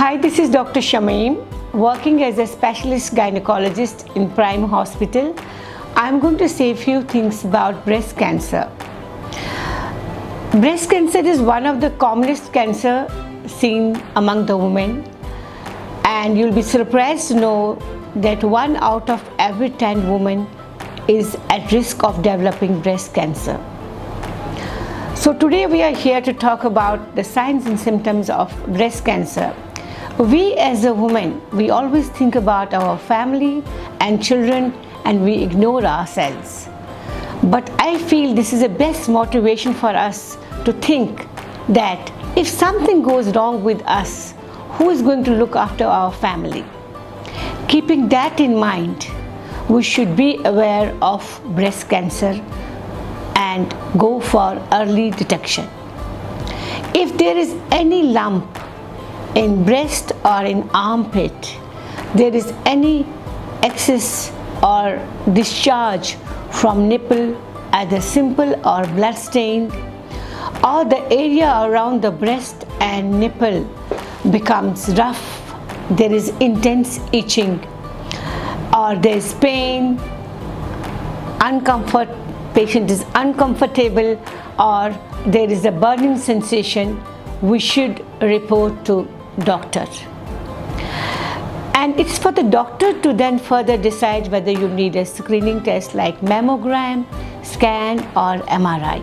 Hi, this is Dr. Shamaim, working as a specialist gynecologist in Prime Hospital. I'm going to say a few things about breast cancer. Breast cancer is one of the commonest cancer seen among the women, and you'll be surprised to know that 1 out of every 10 women is at risk of developing breast cancer. So today we are here to talk about the signs and symptoms of breast cancer. We as a woman, we always think about our family and children and we ignore ourselves. But I feel this is the best motivation for us to think that if something goes wrong with us, who is going to look after our family? Keeping that in mind, we should be aware of breast cancer and go for early detection. If there is any lump in breast or in armpit, there is any excess or discharge from nipple, either simple or blood stained, or the area around the breast and nipple becomes rough, there is intense itching, or there is pain, patient is uncomfortable, or there is a burning sensation, we should report to doctor. And it's for the doctor to then further decide whether you need a screening test like mammogram, scan or MRI.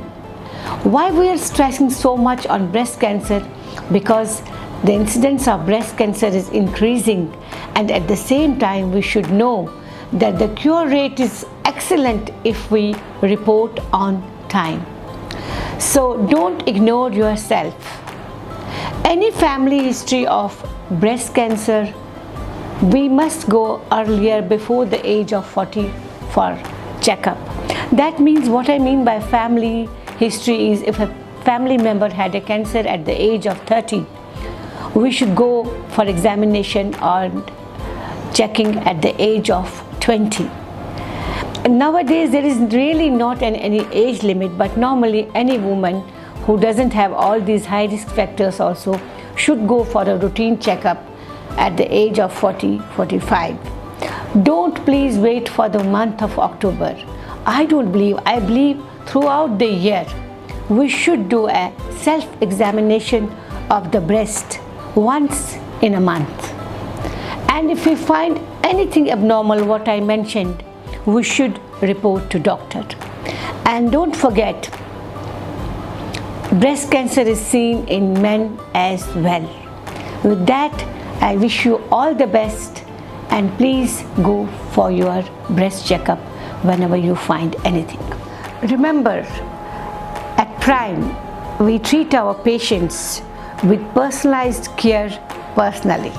Why we are stressing so much on breast cancer? Because the incidence of breast cancer is increasing, and at the same time we should know that the cure rate is excellent if we report on time. So don't ignore yourself. Any family history of breast cancer, we must go earlier before the age of 40 for checkup. That means, what I mean by family history is, if a family member had a cancer at the age of 30, we should go for examination or checking at the age of 20. Nowadays there is really not any age limit, but normally any woman who doesn't have all these high risk factors also should go for a routine checkup at the age of 40-45. Don't please wait for the month of October. I believe throughout the year we should do a self-examination of the breast once in a month. And if we find anything abnormal, what I mentioned, we should report to doctor. And don't forget, breast cancer is seen in men as well. With that, I wish you all the best, and please go for your breast checkup whenever you find anything. Remember, at Prime, we treat our patients with personalized care personally.